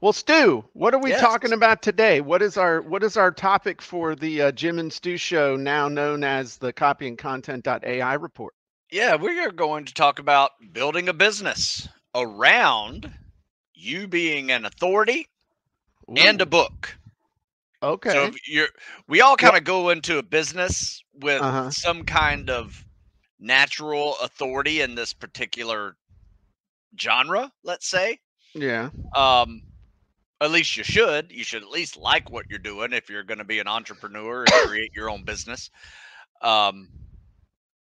Well, Stu, what are we Yes. talking about today? What is our topic for the Jim and Stu show, now known as the Copy and Content.ai report? Yeah, we are going to talk about building a business around you being an authority and a Ooh, book. So okay. if we all kind Well, of go into a business with uh-huh. some kind of natural authority in this particular genre, let's say. Yeah. Um, at least you should. You should at least like what you're doing if you're going to be an entrepreneur and create your own business. Um,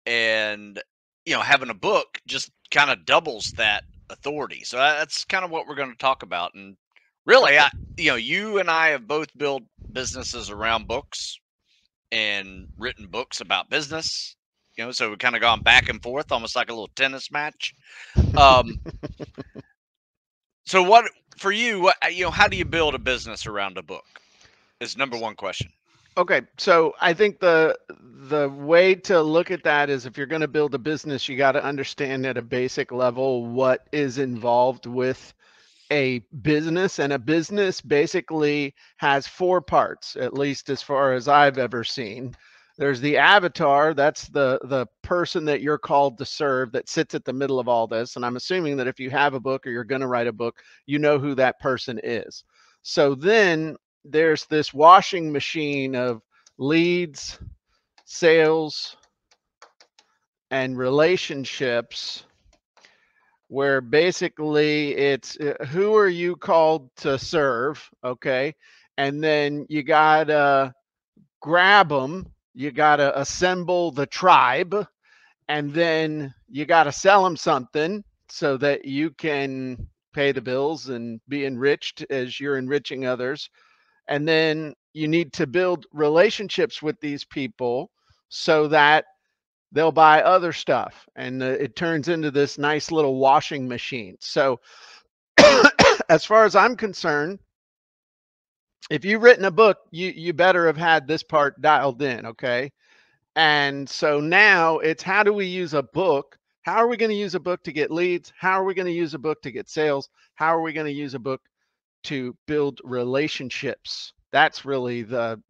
and having a book just kind of doubles that authority, so that's kind of what we're going to talk about. And really, Okay. you and I have both built businesses around books and written books about business, so we kind of gone back and forth almost like a little tennis match. um so what for you, how do you build a business around a book is number one question. Okay, so I think the way to look at that is if you're going to build a business, you got to understand at a basic level what is involved with a business, and a business basically has four parts, at least as far as I've ever seen. There's the avatar, that's the person that you're called to serve, that sits at the middle of all this. And I'm assuming that if you have a book or you're going to write a book, you know who that person is. So then there's this washing machine of leads, sales, and relationships, where basically it's who are you called to serve, okay? And then you gotta grab them, you gotta assemble the tribe, and then you gotta sell them something so that you can pay the bills and be enriched as you're enriching others. And then you need to build relationships with these people so that they'll buy other stuff, and it turns into this nice little washing machine. So as far as I'm concerned, if you've written a book, you better have had this part dialed in, okay? And so now it's, how do we use a book? How are we going to use a book to get leads? How are we going to use a book to get sales? How are we going to use a book to build relationships? That's really the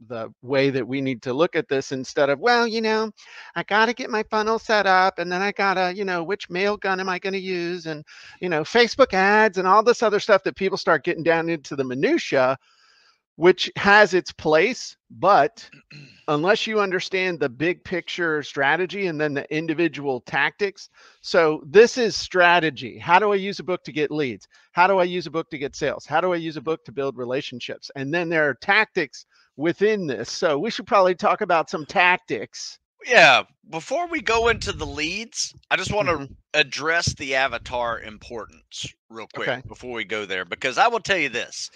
way that we need to look at this, instead of, well, I got to get my funnel set up, and then I got to, which mail gun am I going to use, and Facebook ads and all this other stuff that people start getting down into the minutia, which has its place, but unless you understand the big picture strategy and then the individual tactics. So this is strategy. How do I use a book to get leads? How do I use a book to get sales? How do I use a book to build relationships? And then there are tactics within this. So we should probably talk about some tactics. Yeah, before we go into the leads, I just want to Hmm. address the avatar importance real quick Okay. before we go there, because I will tell you this.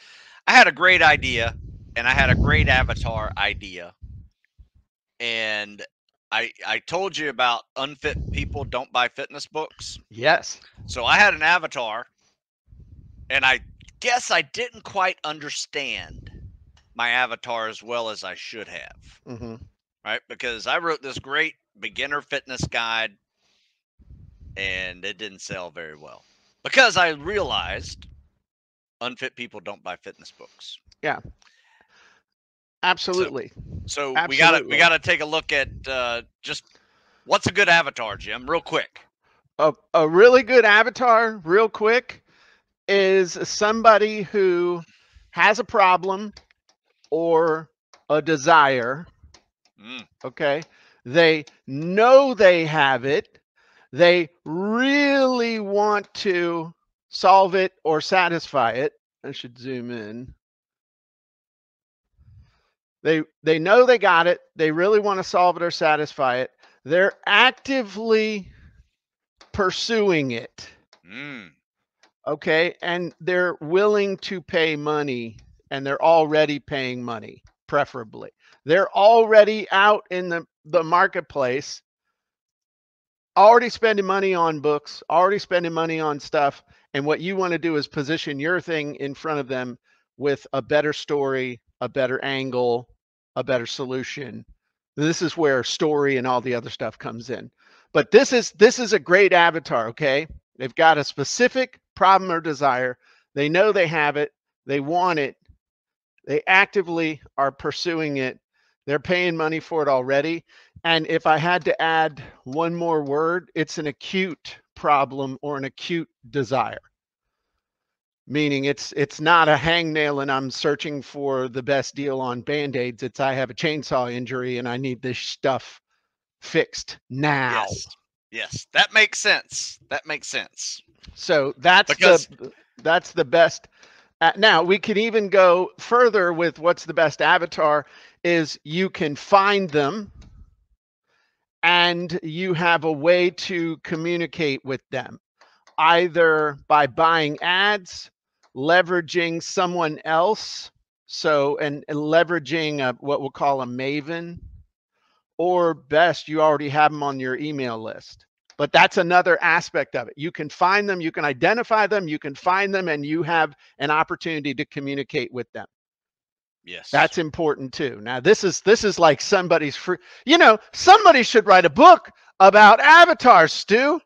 I had a great idea and I had a great avatar idea. And I told you about unfit people don't buy fitness books. Yes. So I had an avatar, and I guess I didn't quite understand my avatar as well as I should have, Hmm. right? Because I wrote this great beginner fitness guide and it didn't sell very well because I realized unfit people don't buy fitness books. Yeah. So Absolutely. we gotta take a look at just what's a good avatar, Jim, real quick. A really good avatar, real quick, is somebody who has a problem or a desire. Mm, Okay. They know they have it. They really want to solve it or satisfy it. I should zoom in. They know they got it. They really want to solve it or satisfy it. They're actively pursuing it. mm, Okay. And they're willing to pay money, and they're already paying money, preferably. They're already out in the marketplace, already spending money on books, already spending money on stuff. And what you want to do is position your thing in front of them with a better story, a better angle, a better solution. This is where story and all the other stuff comes in. But this is a great avatar, okay? They've got a specific problem or desire. They know they have it. They want it. They actively are pursuing it. They're paying money for it already. And if I had to add one more word, it's an acute problem or an acute desire. Meaning it's not a hangnail and I'm searching for the best deal on Band-Aids. It's I have a chainsaw injury and I need this stuff fixed now. Yes. Yes. That makes sense. That makes sense. So that's the best. Now we can even go further with what's the best avatar is you can find them and you have a way to communicate with them, either by buying ads, leveraging someone else, so and leveraging what we'll call a maven, or best, you already have them on your email list. But that's another aspect of it. You can find them, you can identify them, you can find them, and you have an opportunity to communicate with them. Yes. That's important too. Now, this is like somebody's free, somebody should write a book about avatars, Stu.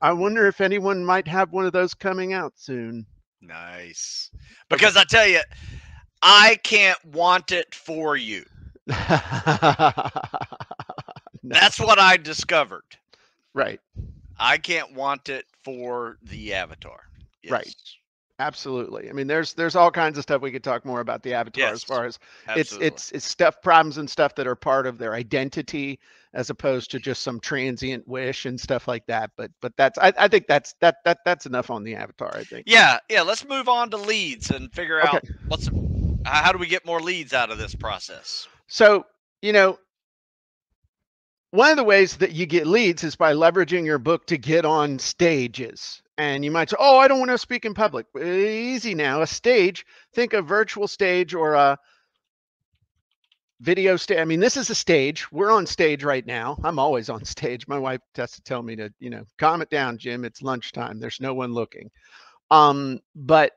I wonder if anyone might have one of those coming out soon. Nice. Because I tell you, I can't want it for you. That's what I discovered. Right. I can't want it for the avatar. Yes. Right. Absolutely. I mean, there's all kinds of stuff we could talk more about the avatar, as far as it's stuff, problems and stuff that are part of their identity, as opposed to just some transient wish and stuff like that. But that's I think that's enough on the avatar, I think. Yeah. Let's move on to leads and figure out how do we get more leads out of this process. So, one of the ways that you get leads is by leveraging your book to get on stages. And you might say, oh, I don't want to speak in public. Easy now. A stage, think a virtual stage or a video stage. I mean, this is a stage. We're on stage right now. I'm always on stage. My wife has to tell me to, calm it down, Jim. It's lunchtime. There's no one looking. But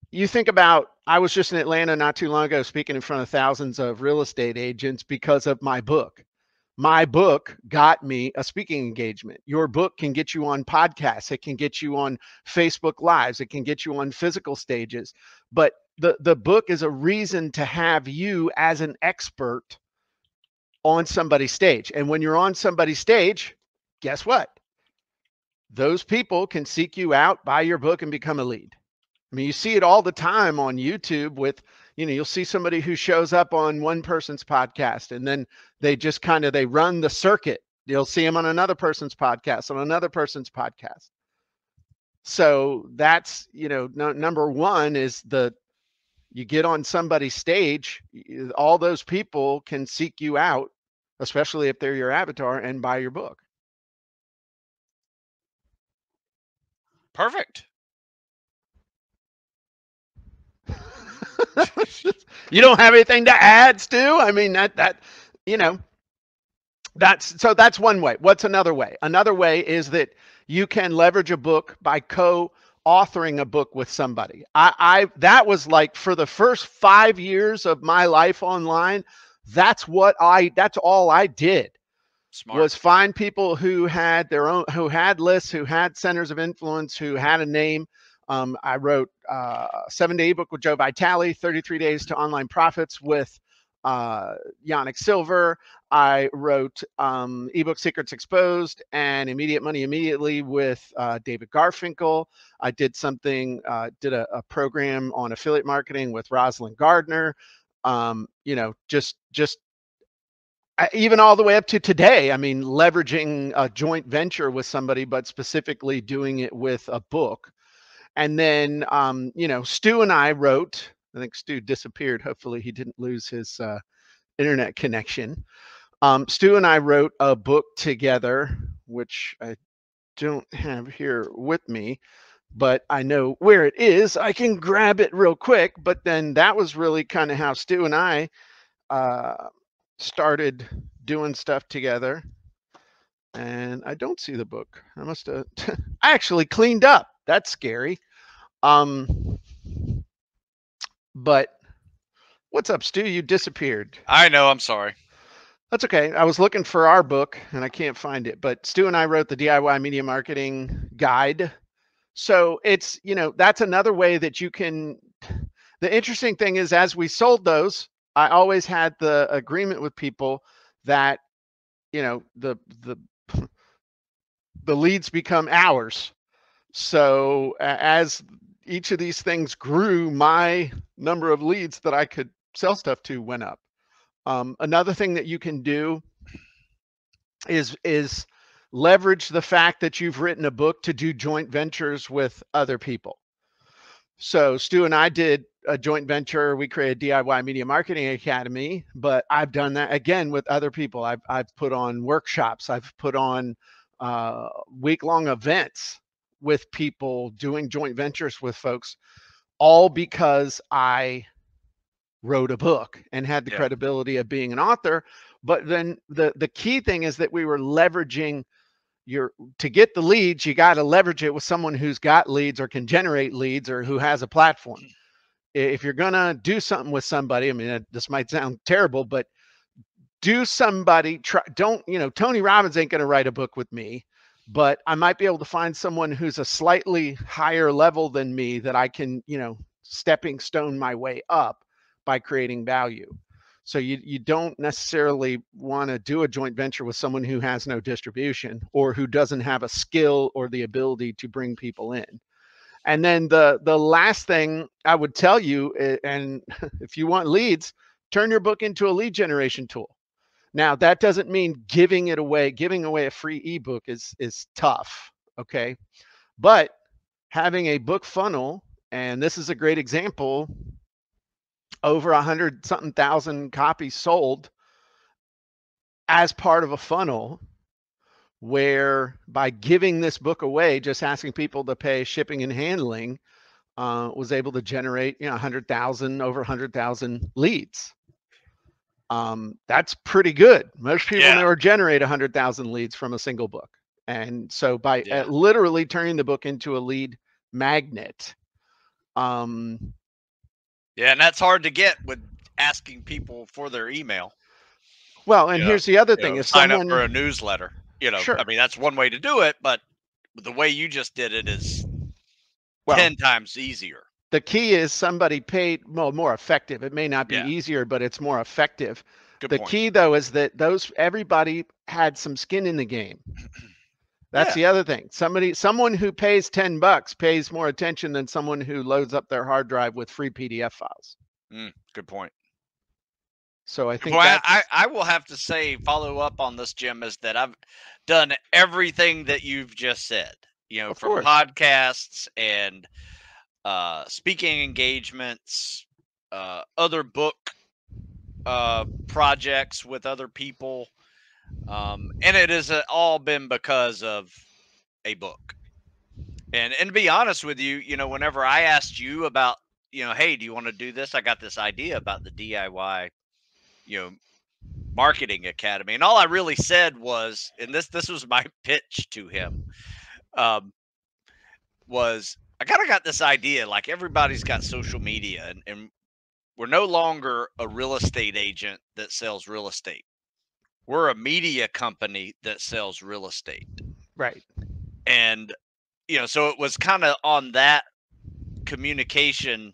you think about, I was just in Atlanta not too long ago speaking in front of thousands of real estate agents because of my book. My book got me a speaking engagement. Your book can get you on podcasts. It can get you on Facebook Lives. It can get you on physical stages. But the book is a reason to have you as an expert on somebody's stage. And when you're on somebody's stage, guess what? Those people can seek you out, buy your book, and become a lead. I mean, you see it all the time on YouTube with, you'll see somebody who shows up on one person's podcast and then they just they run the circuit. You'll see them on another person's podcast, on another person's podcast. So that's, number one is you get on somebody's stage, all those people can seek you out, especially if they're your avatar, and buy your book. Perfect. You don't have anything to add, Stu? I mean, that's one way. What's another way? Another way is that you can leverage a book by co-authoring a book with somebody. That was like for the first 5 years of my life online, that's all I did. Smart. Was find people who had who had lists, who had centers of influence, who had a name. I wrote 7-Day ebook with Joe Vitale, 33 Days to Online Profits with Yannick Silver. I wrote Ebook Secrets Exposed and Immediate Money Immediately with David Garfinkel. I did did a program on affiliate marketing with Rosalind Gardner. Just even all the way up to today. I mean, leveraging a joint venture with somebody, but specifically doing it with a book. And then, Stu and I wrote, I think Stu disappeared. Hopefully he didn't lose his internet connection. Stu and I wrote a book together, which I don't have here with me, but I know where it is. I can grab it real quick. But then that was really kind of how Stu and I started doing stuff together. And I don't see the book. I must have, I actually cleaned up. That's scary. But what's up, Stu? You disappeared. I know. I'm sorry. That's okay. I was looking for our book and I can't find it. But Stu and I wrote the DIY Media Marketing Guide So it's, that's another way that you can. The interesting thing is, as we sold those, I always had the agreement with people that, the the leads become ours. So as each of these things grew, my number of leads that I could sell stuff to went up. Another thing that you can do is leverage the fact that you've written a book to do joint ventures with other people. So Stu and I did a joint venture. We created DIY Media Marketing Academy, but I've done that again with other people. I've put on workshops. I've put on week-long events with people, doing joint ventures with folks, all because I wrote a book and had the credibility of being an author. But then the key thing is that we were leveraging to get the leads, you got to leverage it with someone who's got leads or can generate leads or who has a platform. If you're going to do something with somebody, I mean, this might sound terrible, but don't, Tony Robbins ain't going to write a book with me, but I might be able to find someone who's a slightly higher level than me that I can, stepping stone my way up by creating value. So you don't necessarily want to do a joint venture with someone who has no distribution or who doesn't have a skill or the ability to bring people in. And then the last thing I would tell you, and if you want leads, turn your book into a lead generation tool. Now, that doesn't mean giving it away. Giving away a free ebook is tough, okay? But having a book funnel, and this is a great example, over 100-something thousand copies sold as part of a funnel, where by giving this book away, just asking people to pay shipping and handling, was able to generate 100,000, over 100,000 leads. That's pretty good. Most people never generate 100,000 leads from a single book. And so by literally turning the book into a lead magnet, and that's hard to get with asking people for their email. Well, and here's the other thing: if sign up for a newsletter, sure. I mean, that's one way to do it, but the way you just did it is 10 times easier. The key is somebody paid more effective. It may not be easier, but it's more effective. The key, though, is that everybody had some skin in the game. That's the other thing. Someone who pays $10 pays more attention than someone who loads up their hard drive with free PDF files. Good point. So I think I will have to say, follow up on this, Jim, is that I've done everything that you've just said, from podcasts and speaking engagements, other book projects with other people. And it has all been because of a book. And to be honest with you, whenever I asked you about, hey, do you want to do this? I got this idea about the DIY, Marketing Academy. And all I really said was, and this was my pitch to him, was I kind of got this idea, like everybody's got social media, and we're no longer a real estate agent that sells real estate. We're a media company that sells real estate. Right. And, so it was kind of on that communication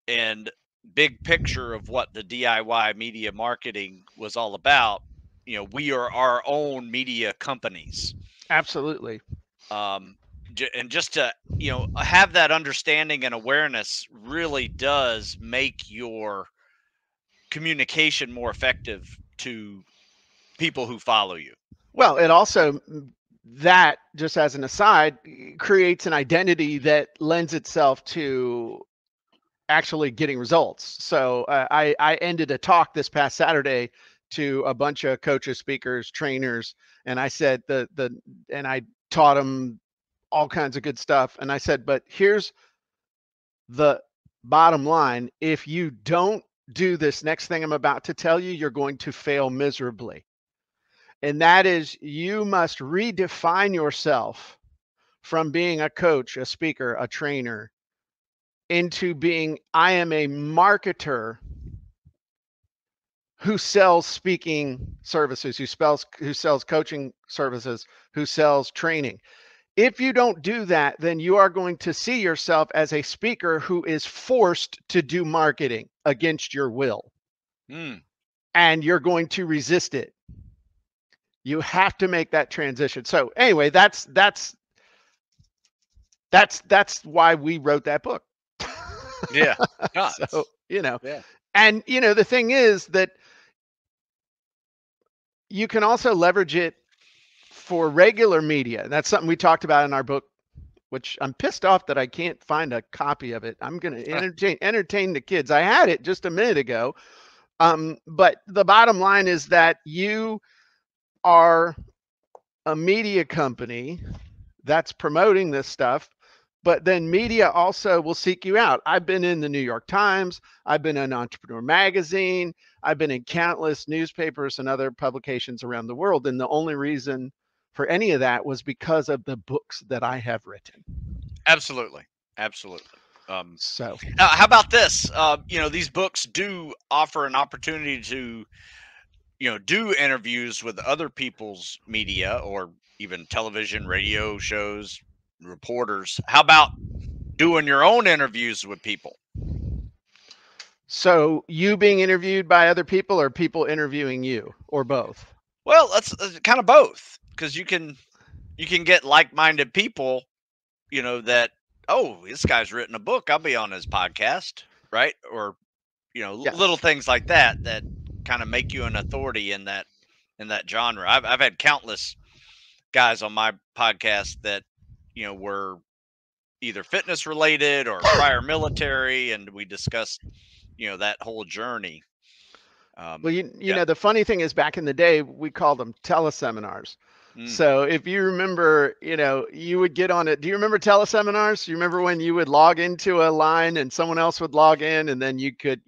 and big picture of what the DIY media marketing was all about. We are our own media companies. Absolutely. And just to, have that understanding and awareness really does make your communication more effective to people who follow you. Well, it also, that, just as an aside, creates an identity that lends itself to actually getting results. So I ended a talk this past Saturday to a bunch of coaches, speakers, trainers, and I said and I taught them all kinds of good stuff. And I said, but here's the bottom line: if you don't do this next thing I'm about to tell you, you're going to fail miserably. And that is, you must redefine yourself from being a coach, a speaker, a trainer, into being, I am a marketer who sells speaking services, who sells coaching services, who sells training. If you don't do that, then you are going to see yourself as a speaker who is forced to do marketing against your will, and you're going to resist it. You have to make that transition. So anyway, that's why we wrote that book. Yeah. So, Yeah. and the thing is that you can also leverage it for regular media. That's something we talked about in our book, which I'm pissed off that I can't find a copy of it. I'm going to entertain the kids. I had it just a minute ago. But the bottom line is that you are a media company that's promoting this stuff, but then media also will seek you out. I've been in the New York Times. I've been in Entrepreneur Magazine. I've been in countless newspapers and other publications around the world. And the only reason for any of that was because of the books that I have written. Absolutely. Absolutely. So how about this? These books do offer an opportunity to, do interviews with other people's media or even television, radio shows, reporters. How about doing your own interviews with people? So you being interviewed by other people or people interviewing you, or both? Well, that's kind of both, because you can get like-minded people, that, oh, this guy's written a book, I'll be on his podcast, right? Or Yes. little things like that kind of make you an authority in that genre. I've had countless guys on my podcast that were either fitness related or prior military, and we discussed that whole journey. Well, you know, the funny thing is, back in the day, we called them teleseminars. So if you remember, you would get on it. Do you remember teleseminars? You remember when you would log into a line and someone else would log in, and then you could,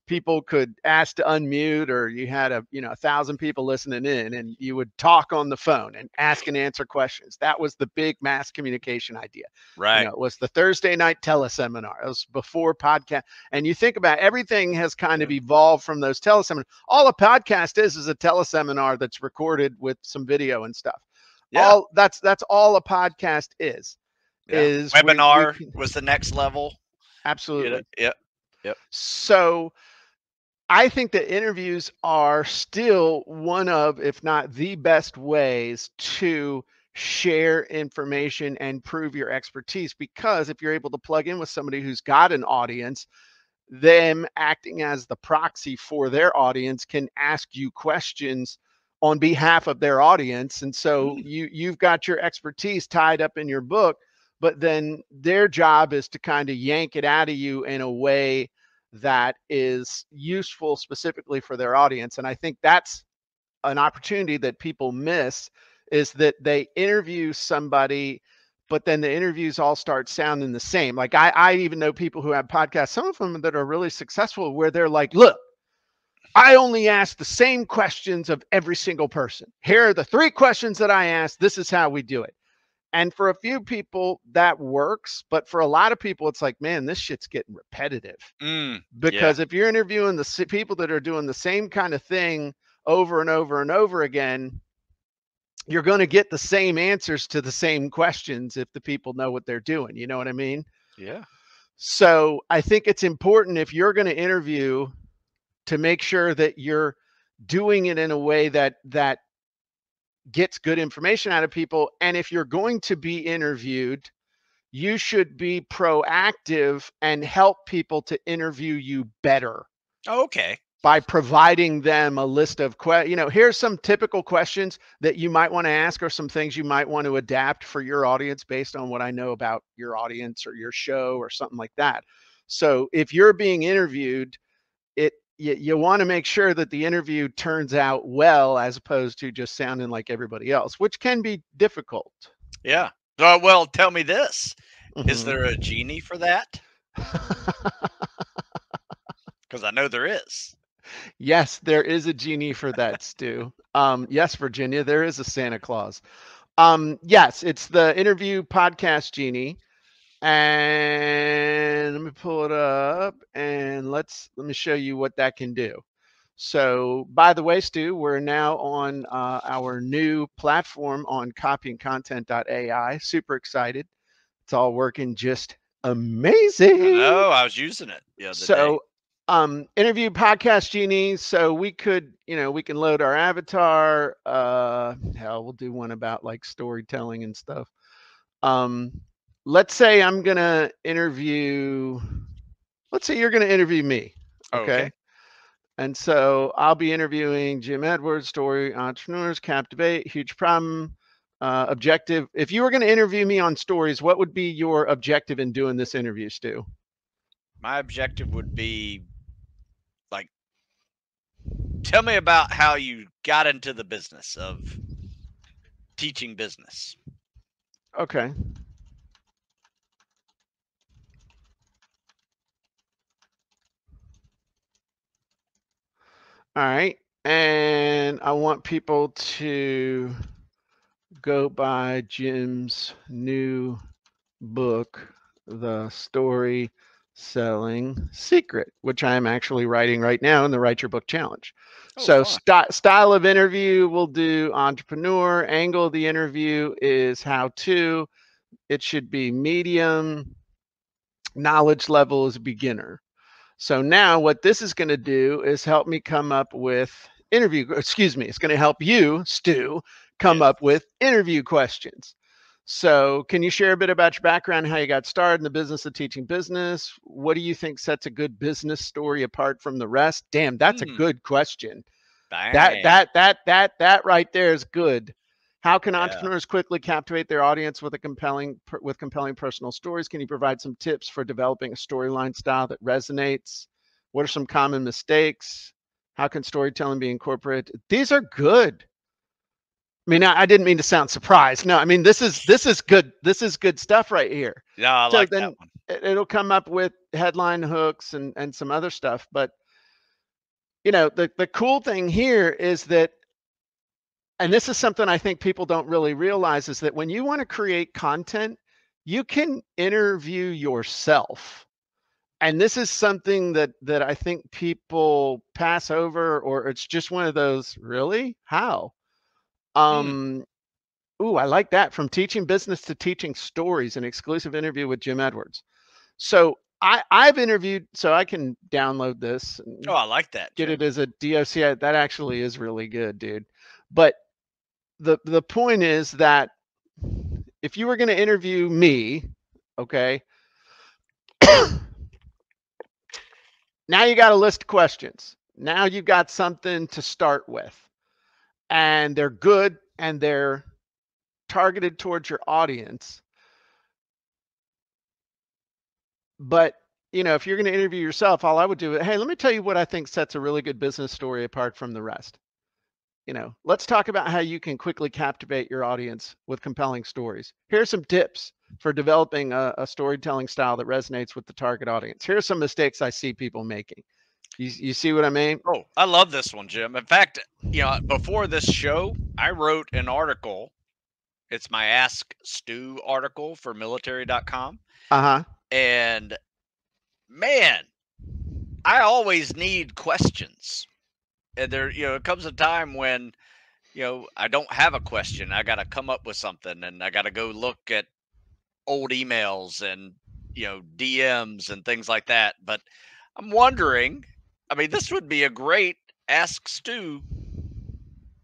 people could ask to unmute, or you had 1,000 people listening in, and you would talk on the phone and ask and answer questions. That was the big mass communication idea. Right. It was the Thursday night teleseminar. It was before podcast. And you think about everything has kind of evolved from those teleseminars. All a podcast is a teleseminar that's recorded with some video and stuff. Yeah. That's all a podcast is. Yeah. Is webinar was the next level. Absolutely. Yep. So I think that interviews are still one of, if not the best ways to share information and prove your expertise, because if you're able to plug in with somebody who's got an audience, them acting as the proxy for their audience can ask you questions on behalf of their audience. And so you've got your expertise tied up in your book, but then their job is to kind of yank it out of you in a way that is useful specifically for their audience. And I think that's an opportunity that people miss, is that they interview somebody, but then the interviews all start sounding the same. Like I even know people who have podcasts, some of them that are really successful, where they're like, look, I only ask the same questions of every single person. Here are the 3 questions that I ask. This is how we do it. And for a few people that works, but for a lot of people, it's like, man, this shit's getting repetitive. Because if you're interviewing the people that are doing the same kind of thing over and over and over again, you're going to get the same answers to the same questions if the people know what they're doing. You know what I mean? Yeah. So I think it's important, if you're going to interview, to make sure that you're doing it in a way that gets good information out of people. And if you're going to be interviewed, you should be proactive and help people to interview you better. Okay. By providing them a list of here's some typical questions that you might want to ask, or some things you might want to adapt for your audience based on what I know about your audience or your show or something like that. So if you're being interviewed, you want to make sure that the interview turns out well, as opposed to just sounding like everybody else, which can be difficult. Yeah. Well, tell me this. Is there a genie for that? Because I know there is. Yes, there is a genie for that, Stu. Yes, Virginia, there is a Santa Claus. Yes, it's the interview podcast genie. And let me pull it up, and let me show you what that can do. So, by the way, Stu, we're now on our new platform on copyandcontent.ai. Super excited. It's all working just amazing. I know. I was using it the other day. So, interview podcast genie. So we could, we can load our avatar. Hell, we'll do one about like storytelling and stuff. Let's say I'm gonna interview. Let's say you're gonna interview me. Okay. And so I'll be interviewing Jim Edwards, story entrepreneurs, Captivate, huge problem, objective. If you were going to interview me on stories, what would be your objective in doing this interview, Stu? My objective would be like, tell me about how you got into the business of teaching business. Okay. All right. And I want people to go buy Jim's new book, The Story Selling Secret, which I'm actually writing right now in the Write Your Book Challenge. So style of interview, we'll do entrepreneur. Angle of the interview is how to. It should be medium. Knowledge level is beginner. So now what this is going to do is help me come up with it's going to help you, Stu, come up with interview questions. So can you share a bit about your background, how you got started in the business of teaching business? What do you think sets a good business story apart from the rest? Damn, that's a good question. Bang. That right there is good. How can entrepreneurs quickly captivate their audience with compelling personal stories? Can you provide some tips for developing a storyline style that resonates? What are some common mistakes? How can storytelling be incorporated? These are good. I mean, I didn't mean to sound surprised. No, I mean, this is good. This is good stuff right here. Yeah, I like that one. It'll come up with headline hooks and some other stuff. But, the cool thing here is that, and this is something I think people don't really realize, is that when you want to create content, you can interview yourself. And this is something that I think people pass over, or it's just one of those, really? How? Ooh, I like that. From teaching business to teaching stories, an exclusive interview with Jim Edwards. So I've interviewed, so I can download this. Oh, I like that. Get it as a DOC. That actually is really good, dude. But the point is that if you were going to interview me, okay, now you got a list of questions. Now you've got something to start with, and they're good and they're targeted towards your audience. But if you're going to interview yourself, all I would do is, hey, let me tell you what I think sets a really good business story apart from the rest. Let's talk about how you can quickly captivate your audience with compelling stories. Here's some tips for developing a storytelling style that resonates with the target audience. Here's some mistakes I see people making. You see what I mean? Oh, I love this one, Jim. In fact, before this show, I wrote an article. It's my Ask Stu article for military.com. And man, I always need questions. And there, it comes a time when, I don't have a question. I got to come up with something, and I got to go look at old emails and, DMs and things like that. But I'm wondering, I mean, this would be a great Ask Stu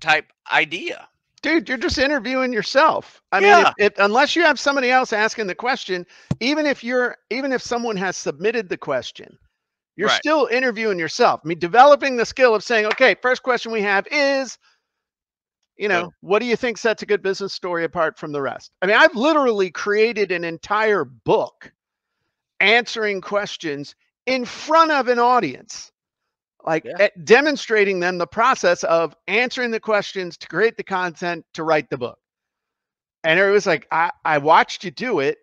type idea. Dude, you're just interviewing yourself. I mean, unless you have somebody else asking the question, even if someone has submitted the question, you're still interviewing yourself. I mean, developing the skill of saying, okay, first question we have is, what do you think sets a good business story apart from the rest? I mean, I've literally created an entire book answering questions in front of an audience, demonstrating them the process of answering the questions to create the content to write the book. And it was like, I watched you do it,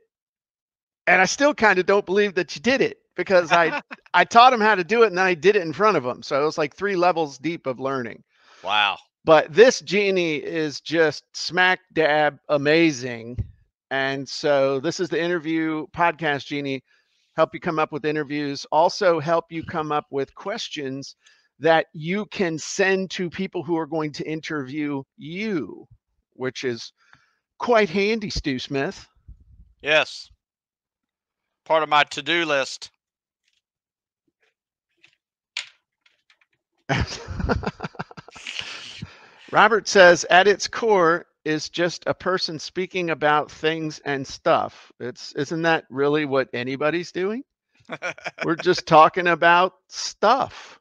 and I still kind of don't believe that you did it, because I taught them how to do it, and then I did it in front of them. So it was like 3 levels deep of learning. Wow. But this genie is just smack dab amazing. And so this is the interview podcast genie. Help you come up with interviews. Also help you come up with questions that you can send to people who are going to interview you, which is quite handy, Stu Smith. Yes. Part of my to-do list. Robert says, at its core is just a person speaking about things and stuff. Isn't that really what anybody's doing? We're just talking about stuff.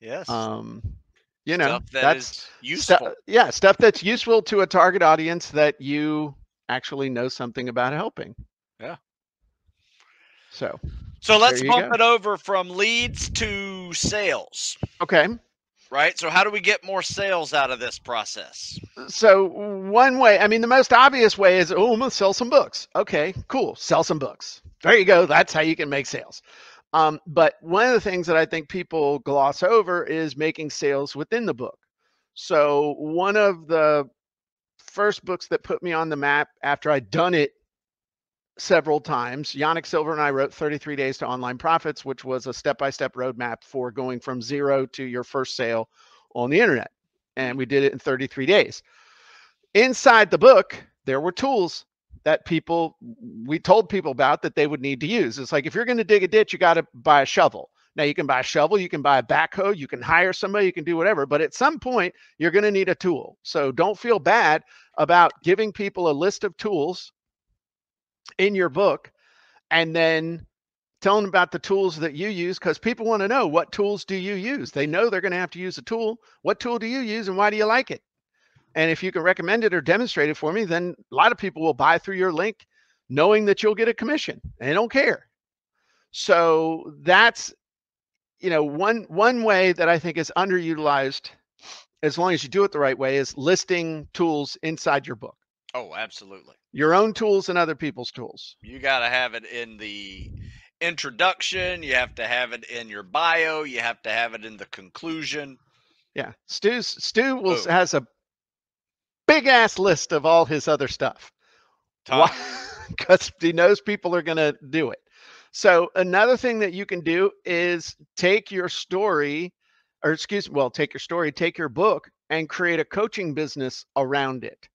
Yes. You know, Stuff that that's is useful. stuff that's useful to a target audience that you actually know something about helping. Yeah. So let's there you bump go. it over from leads to sales. Okay. Right. So how do we get more sales out of this process? So one way, I mean, the most obvious way is, oh, I'm gonna sell some books. Okay, cool. Sell some books. There you go. That's how you can make sales. But one of the things that I think people gloss over is making sales within the book. So one of the first books that put me on the map after I'd done it several times, Yannick Silver and I wrote 33 Days to Online Profits, which was a step-by-step roadmap for going from zero to your first sale on the internet. And we did it in 33 days. Inside the book, there were tools that we told people about that they would need to use. It's like, if you're going to dig a ditch, you got to buy a shovel. Now you can buy a shovel, you can buy a backhoe, you can hire somebody, you can do whatever, but at some point you're going to need a tool. So don't feel bad about giving people a list of tools in your book and then telling them about the tools that you use, because people want to know, what tools do you use? They know they're going to have to use a tool. What tool do you use and why do you like it? And if you can recommend it or demonstrate it for me, then a lot of people will buy through your link knowing that you'll get a commission, and they don't care. So that's, one way that I think is underutilized, as long as you do it the right way, is listing tools inside your book. Oh, absolutely. Your own tools and other people's tools. You got to have it in the introduction. You have to have it in your bio. You have to have it in the conclusion. Yeah. Stu has a big ass list of all his other stuff. Why? Because he knows people are going to do it. So another thing that you can do is take your book and create a coaching business around it,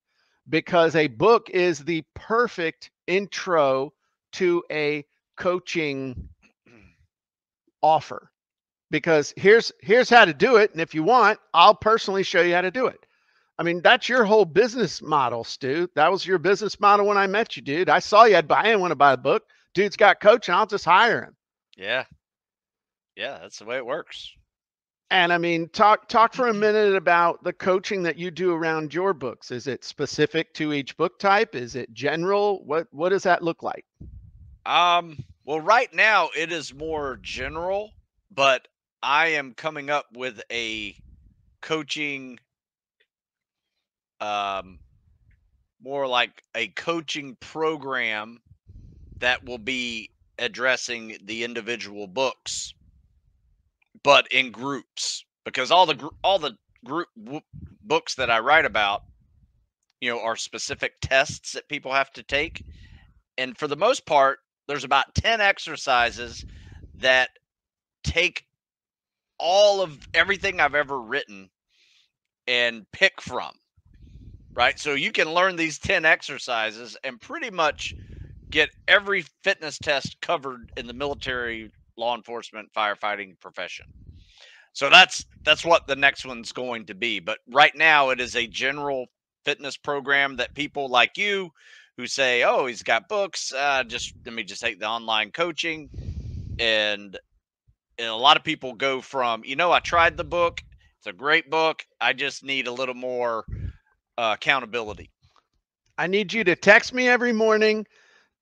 because a book is the perfect intro to a coaching offer. Because here's how to do it, and if you want, I'll personally show you how to do it. I mean, that's your whole business model, Stu. That was your business model when I met you, dude. I saw you. I didn't want to buy a book. Dude's got coaching. I'll just hire him. Yeah. Yeah, that's the way it works. And I mean, talk for a minute about the coaching that you do around your books. Is it specific to each book type? Is it general? What does that look like? Well, right now it is more general, but I am coming up with a coaching, more like a coaching program that will be addressing the individual books, but in groups, because all the group books that I write about, are specific tests that people have to take. And for the most part, there's about 10 exercises that take all of everything I've ever written and pick from, right? So you can learn these 10 exercises and pretty much get every fitness test covered in the military, law enforcement, firefighting profession. So that's what the next one's going to be. But right now it is a general fitness program that people like you who say, oh, he's got books, let me just take the online coaching. And a lot of people go from, I tried the book, it's a great book, I just need a little more accountability. I need you to text me every morning,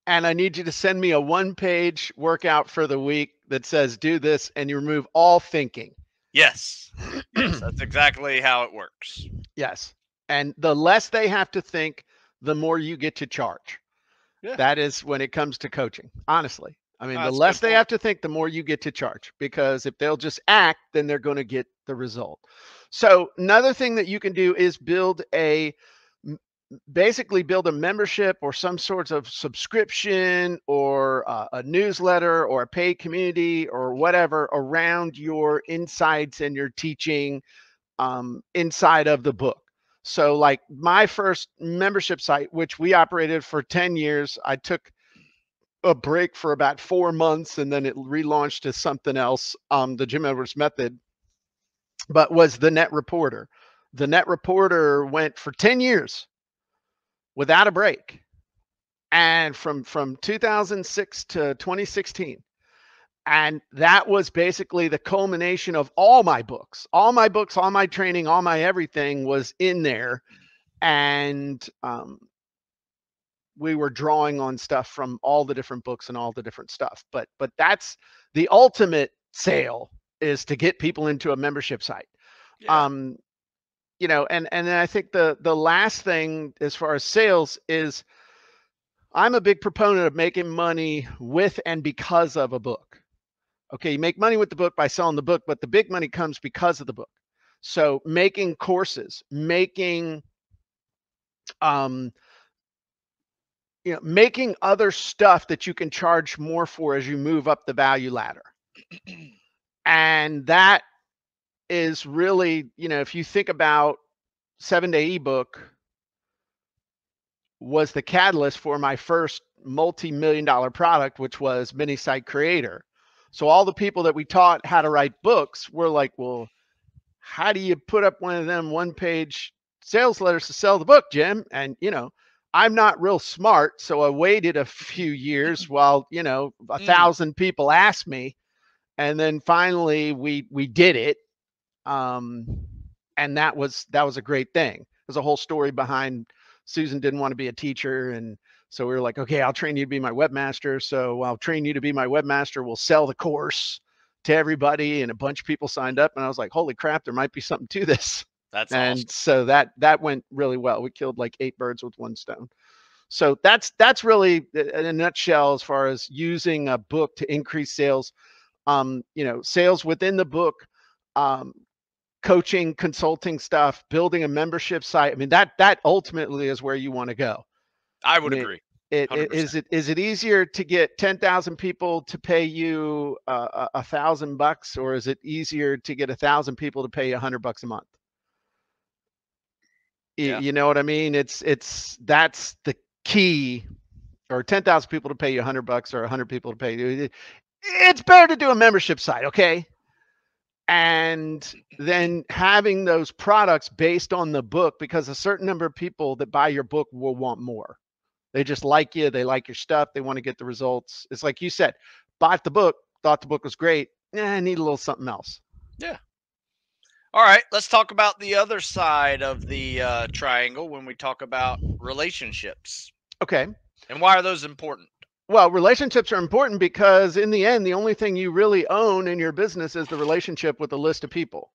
and I need you to send me a 1-page workout for the week that says do this, and you remove all thinking. Yes. Yes, that's exactly how it works. Yes. And the less they have to think, the more you get to charge. Yeah. That is when it comes to coaching, honestly. I mean, the less they have to think, the more you get to charge, because if they'll just act, then they're going to get the result. So another thing that you can do is build a basically build a membership or some sorts of subscription or a newsletter or a paid community or whatever around your insights and your teaching inside of the book. So like my first membership site, which we operated for 10 years, I took a break for about 4 months and then it relaunched as something else, the Jim Edwards Method, but was the Net Reporter. The Net Reporter went for 10 years without a break. And from 2006 to 2016. And that was basically the culmination of all my books, all my training, all my everything was in there. And we were drawing on stuff from all the different books and all the different stuff. But that's the ultimate sale, is to get people into a membership site. Yeah. You know, and I think the last thing as far as sales is, I'm a big proponent of making money with and because of a book. Okay, you make money with the book by selling the book, but the big money comes because of the book. So making courses, making making other stuff that you can charge more for as you move up the value ladder. And that is really, if you think about 7-Day ebook was the catalyst for my first multi-million-dollar product, which was Mini Site Creator. So all the people that we taught how to write books were like, well, how do you put up one of them one-page sales letters to sell the book, Jim? And, I'm not real smart. So I waited a few years while, 1,000 people asked me. And then finally we did it. And that was a great thing. There's a whole story behind Susan didn't want to be a teacher. And so we were like, okay, I'll train you to be my webmaster. So I'll train you to be my webmaster. We'll sell the course to everybody. And a bunch of people signed up. And I was like, holy crap, there might be something to this. That's and awesome. So that went really well. We killed like 8 birds with one stone. So that's really in a nutshell as far as using a book to increase sales. Sales within the book, coaching, consulting stuff, building a membership site. I mean, that ultimately is where you want to go. I would agree. Is it easier to get 10,000 people to pay you $1,000, or is it easier to get 1,000 people to pay you $100 a month? Yeah. You know what I mean? That's the key. Or 10,000 people to pay you $100 or 100 people to pay you. It's better to do a membership site, okay? And then having those products based on the book, because a certain number of people that buy your book will want more. They just like you. They like your stuff. They want to get the results. It's like you said, bought the book, thought the book was great. I need a little something else. Yeah. All right. Let's talk about the other side of the triangle when we talk about relationships. Okay. And why are those important? Well, relationships are important because in the end, the only thing you really own in your business is the relationship with a list of people.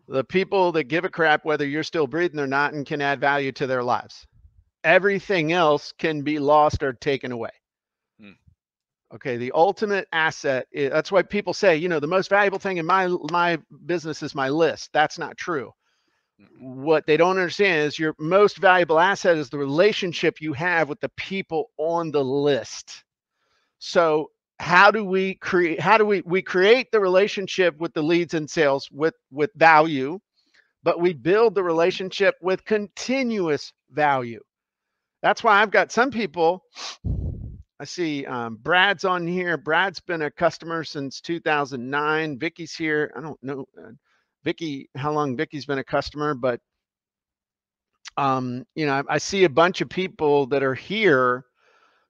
The people that give a crap whether you're still breathing or not and can add value to their lives. Everything else can be lost or taken away. Okay, the ultimate asset that's why people say, the most valuable thing in my business is my list. That's not true. What they don't understand is your most valuable asset is the relationship you have with the people on the list. So how do we create the relationship with the leads and sales with value, but we build the relationship with continuous value. That's why I've got some people. I see Brad's on here. Brad's been a customer since 2009. Vicky's here. I don't know, Vicky, how long Vicky's been a customer, but I see a bunch of people that are here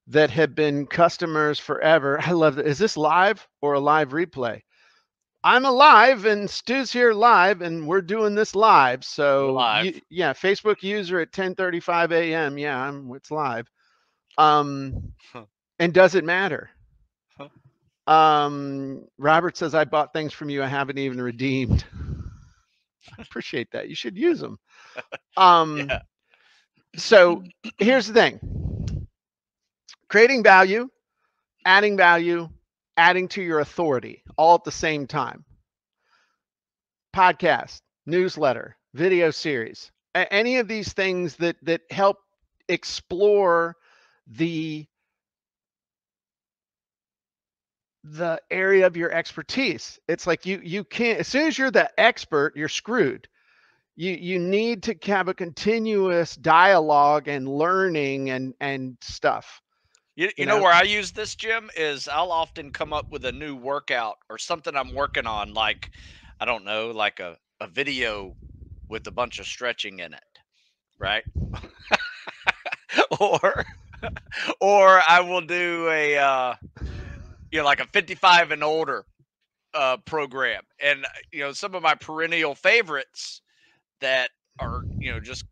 that have been customers forever. I love that. Is this live or a live replay? I'm alive and Stu's here live and we're doing this live. So yeah, Facebook user at 10:35 a.m. Yeah, it's live. And does it matter? Robert says, I bought things from you I haven't even redeemed. I appreciate that. You should use them. Yeah. So here's the thing. Creating value, adding to your authority, all at the same time. Podcast, newsletter, video series, any of these things that help explore the area of your expertise. It's like you can't, as soon as you're the expert, you're screwed. You need to have a continuous dialogue and learning and stuff. You know where I use this, Jim, is I'll often come up with a new workout or something I'm working on, like, I don't know, like a video with a bunch of stretching in it, right? or or I will do a like a 55 and older program. And some of my perennial favorites that are just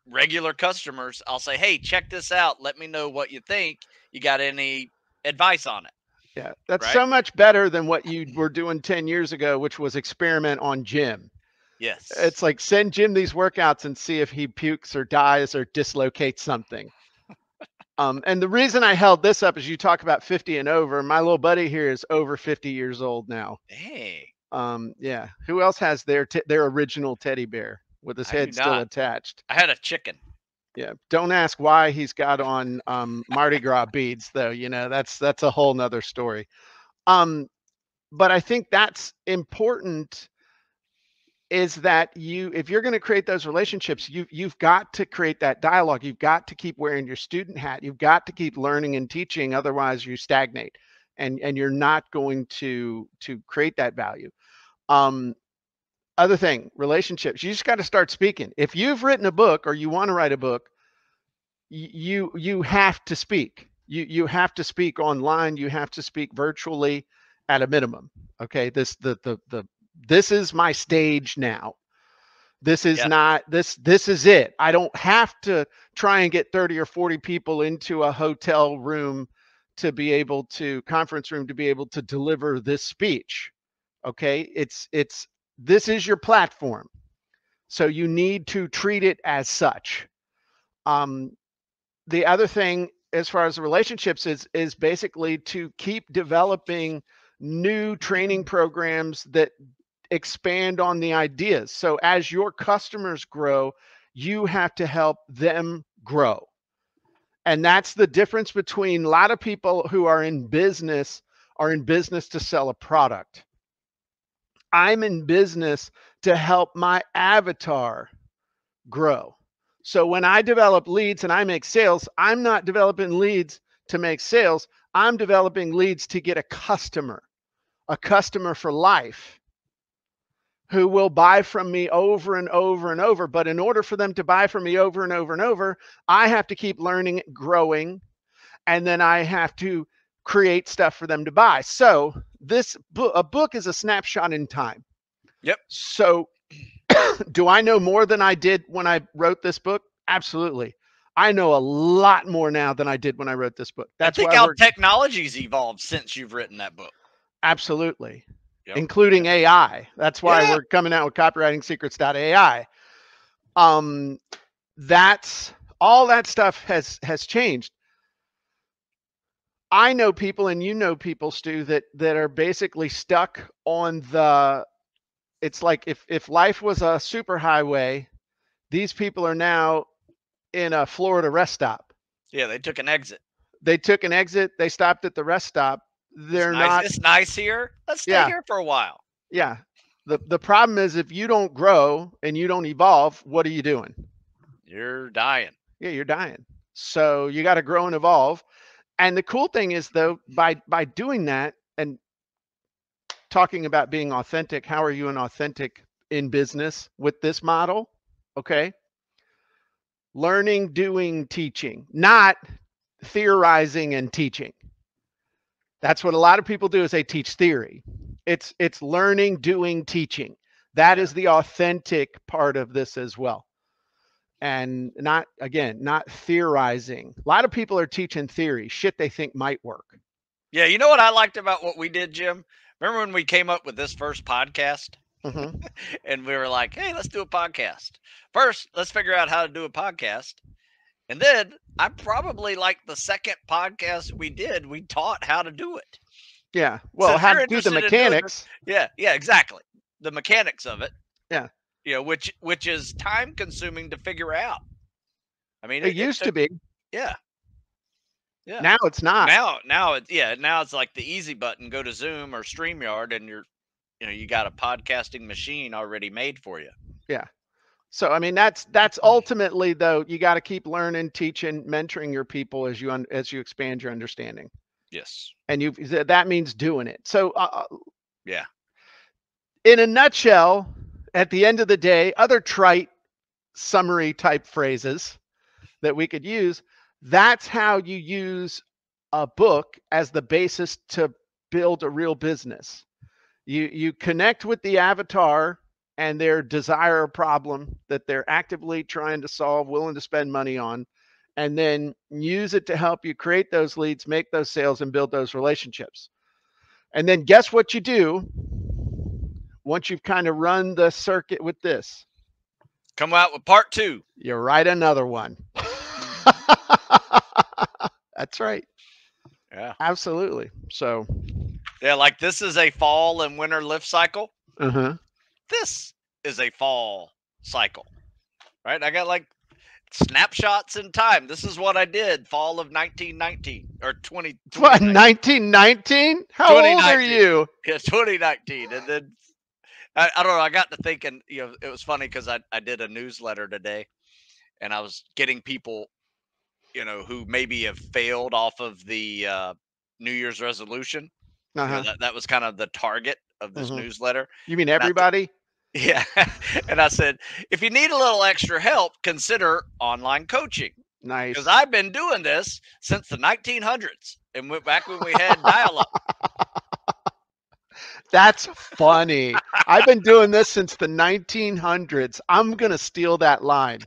regular customers, I'll say, hey, check this out, let me know what you think. You got any advice on it? Yeah, that's right? so much better than what you were doing 10 years ago, which was experiment on Jim. Yes. It's like, send Jim these workouts and see if he pukes or dies or dislocates something. And the reason I held this up is you talk about 50 and over. My little buddy here is over 50 years old now. Hey. Yeah. Who else has their original teddy bear with his head still attached? I had a chicken. Yeah. Don't ask why he's got on Mardi Gras beads, though. That's a whole nother story. But I think that's important, is that if you're going to create those relationships, you've got to create that dialogue. You've got to keep wearing your student hat. You've got to keep learning and teaching. Otherwise you stagnate and you're not going to create that value. Other thing, relationships, you just got to start speaking. If you've written a book or you want to write a book, you have to speak. You have to speak online. You have to speak virtually at a minimum. Okay. This is my stage now. This is not, this is it. I don't have to try and get 30 or 40 people into a hotel room to be able to, conference room, to be able to deliver this speech. Okay. This is your platform. So you need to treat it as such. The other thing, as far as the relationships, is basically to keep developing new training programs that expand on the ideas. So as your customers grow, you have to help them grow. And that's the difference between a lot of people who are in business to sell a product. I'm in business to help my avatar grow. So when I develop leads and I make sales, I'm not developing leads to make sales. I'm developing leads to get a customer for life, who will buy from me over and over and over. But in order for them to buy from me over and over and over, I have to keep learning, growing, and then I have to create stuff for them to buy. So a book is a snapshot in time. Yep. So do I know more than I did when I wrote this book? Absolutely. I know a lot more now than I did when I wrote this book. That's why how technology's evolved since you've written that book. Absolutely. Yep. Including AI. That's why we're coming out with copywritingsecrets.ai. That's all, that stuff has changed. I know people, and you know people, Stu, that are basically stuck on it's like if life was a superhighway, these people are now in a Florida rest stop. Yeah, they took an exit. They stopped at the rest stop. It's nice here. Let's stay here for a while. Yeah. The problem is, if you don't grow and you don't evolve, what are you doing? You're dying. Yeah, you're dying. So you got to grow and evolve. And the cool thing is, though, by doing that and talking about being authentic, how are you an authentic in business with this model? Okay. Learning, doing, teaching, not theorizing and teaching. That's what a lot of people do, is they teach theory. It's learning, doing, teaching. That is the authentic part of this as well. And not theorizing. A lot of people are teaching theory, shit they think might work. Yeah, you know what I liked about what we did, Jim? Remember when we came up with this first podcast? Mm-hmm. And we were like, hey, let's do a podcast. First, let's figure out how to do a podcast. And then I probably, like, the second podcast we did, we taught how to do it. Yeah. Well, how to do the mechanics. Yeah, exactly. The mechanics of it. Yeah. you know, which is time consuming to figure out. I mean, It it used to took, be. yeah, yeah. Now it's not. Now it's like the easy button, go to Zoom or StreamYard, and you got a podcasting machine already made for you. Yeah. So I mean that's ultimately though you got to keep learning, teaching, mentoring your people as you expand your understanding. Yes. And that means doing it. So Yeah. in a nutshell, at the end of the day, other trite summary type phrases that we could use, that's how you use a book as the basis to build a real business. You connect with the avatar and their desire or problem that they're actively trying to solve, willing to spend money on, and then use it to help you create those leads, make those sales, and build those relationships. And then guess what you do once you've kind of run the circuit with this? Come out with part 2. You write another one. That's right. Yeah. Absolutely. So, yeah, like this is a fall and winter lift cycle. This is a fall cycle, right? I got like snapshots in time. This is what I did fall of 1919 or 20. What, 1919? How old are you? Yeah, 2019. And then I don't know. I got to thinking, it was funny because I did a newsletter today, and I was getting people, who maybe have failed off of the New Year's resolution. That was kind of the target of this newsletter. You mean everybody? Yeah. And I said, if you need a little extra help, consider online coaching. Nice. Because I've been doing this since the 1900s and went back when we had dial-up. That's funny. I've been doing this since the 1900s. I'm going to steal that line.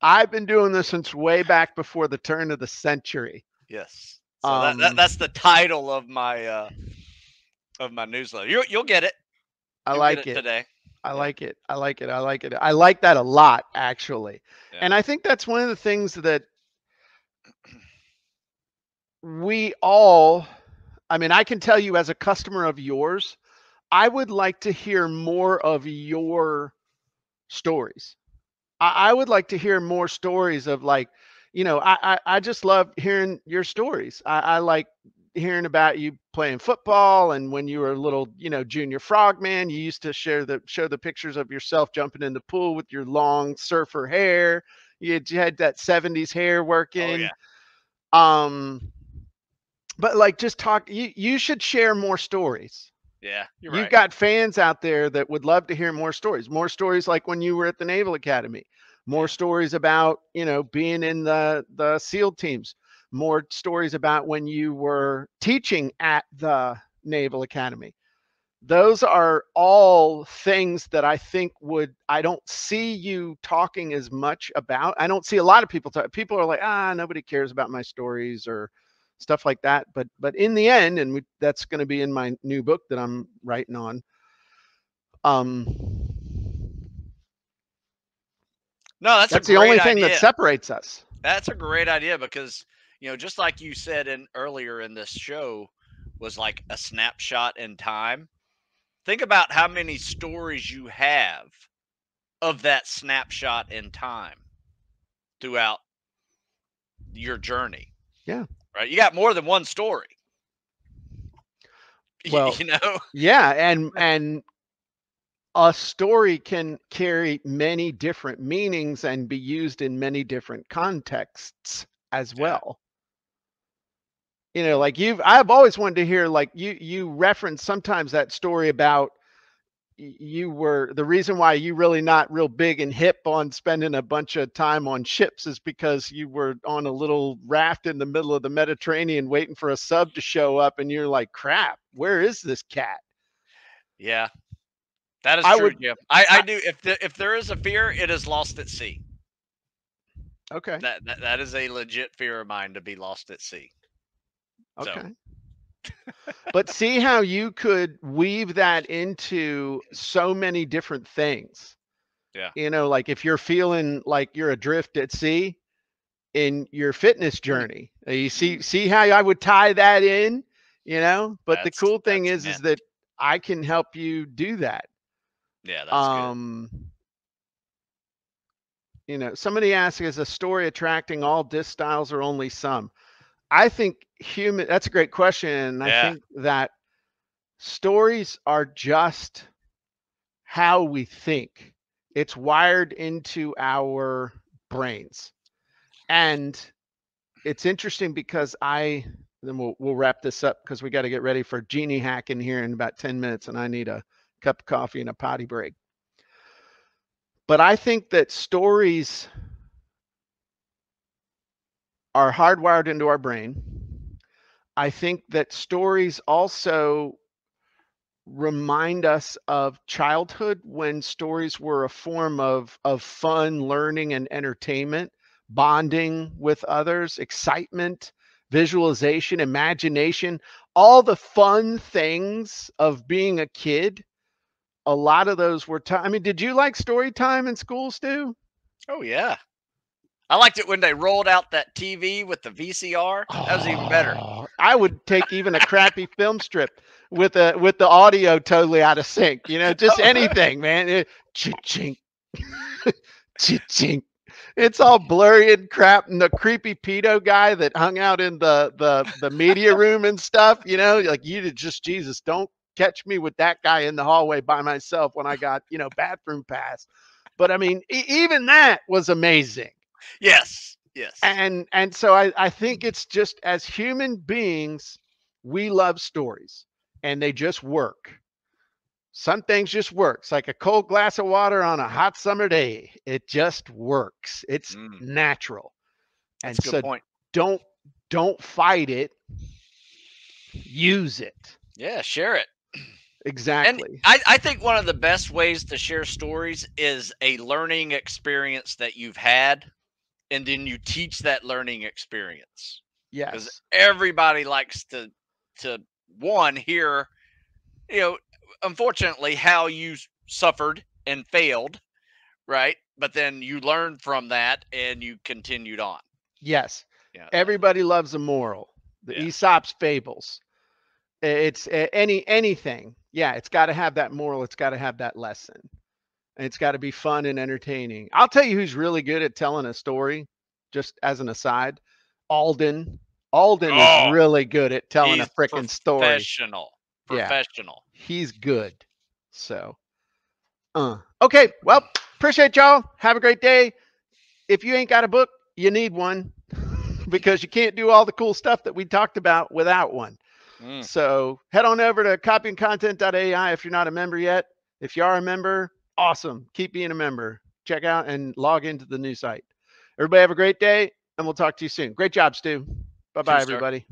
I've been doing this since way back before the turn of the century. Yes. So that's the title of my newsletter. You'll get it. I like it today. I like it. I like it. I like it. I like that a lot, actually. Yeah. And I think that's one of the things that we all, I mean, I can tell you as a customer of yours, I would like to hear more of your stories. I would like to hear more stories of like, I just love hearing your stories. I like hearing about you playing football, and when you were a little, junior frogman, you used to show the pictures of yourself jumping in the pool with your long surfer hair. You had that 70s hair working. Oh, yeah. But like, just talk. You should share more stories. Yeah, you've got fans out there that would love to hear more stories like when you were at the Naval Academy, more stories about, being in the SEAL teams, more stories about when you were teaching at the Naval Academy. Those are all things that I think I don't see you talking as much about. I don't see a lot of people people are like, nobody cares about my stories or stuff like that. But in the end, and that's going to be in my new book that I'm writing on. No, that's the only thing that separates us. That's a great idea because, just like you said earlier in this show, was like a snapshot in time. Think about how many stories you have of that snapshot in time throughout your journey. Yeah. Right. You got more than one story. Well, yeah. And a story can carry many different meanings and be used in many different contexts as well. Like I've always wanted to hear, like you reference sometimes that story about the reason why you really not real big and hip on spending a bunch of time on ships is because you were on a little raft in the middle of the Mediterranean waiting for a sub to show up, and you're like, crap, where is this cat? Yeah, that is true. Yeah, I do. If there is a fear, it is lost at sea. Okay. That is a legit fear of mine, to be lost at sea. Okay. So. But see how you could weave that into so many different things. Yeah. Like if you're feeling like you're adrift at sea in your fitness journey, you see how I would tie that in, but the cool thing is that I can help you do that. Yeah, that's good. You know, somebody asked, is a story attracting all disc styles or only some? I think that's a great question. And I Yeah. think that stories are just how we think. It's wired into our brains. And it's interesting because then we'll wrap this up because we got to get ready for Genie Hack in here in about 10 minutes and I need a cup of coffee and a potty break. But I think that stories are hardwired into our brain. I think that stories also remind us of childhood when stories were a form of fun, learning, and entertainment, bonding with others, excitement, visualization, imagination, all the fun things of being a kid. A lot of those were time. I mean, did you like story time in school, Stu? Oh yeah. I liked it when they rolled out that TV with the VCR. That was even better. Oh, I would take even a crappy film strip with the audio totally out of sync. You know, just anything, man. Chink, chink. It's all blurry and crap. And the creepy pedo guy that hung out in the media room and stuff. You know, like just Jesus, don't catch me with that guy in the hallway by myself when I got bathroom pass. But I mean, even that was amazing. Yes. Yes. And so I think it's just as human beings, we love stories and they just work. Some things just work. It's like a cold glass of water on a hot summer day. It just works. It's natural. That's And a good so point. don't fight it. Use it. Yeah, share it. And Exactly. I think one of the best ways to share stories is a learning experience that you've had, and then you teach that learning experience. Because Yes. everybody likes to one hear, you know, unfortunately how you suffered and failed, right? But then you learn from that and you continued on. Yes. Yeah. Everybody loves a moral. The Yeah. Aesop's fables. It's anything. Yeah, it's got to have that moral. It's got to have that lesson. And it's got to be fun and entertaining. I'll tell you who's really good at telling a story, just as an aside. Alden. Alden is Oh, really good at telling a he's freaking story. professional. Yeah, Professional. he's good. So, okay. Well, appreciate y'all. Have a great day. If you ain't got a book, you need one because you can't do all the cool stuff that we talked about without one. So head on over to copyandcontent.ai if you're not a member yet. If you are a member, awesome. Keep being a member. Check out and log into the new site. Everybody have a great day, and we'll talk to you soon. Great job, Stu. Bye-bye, Cheers, sir. everybody.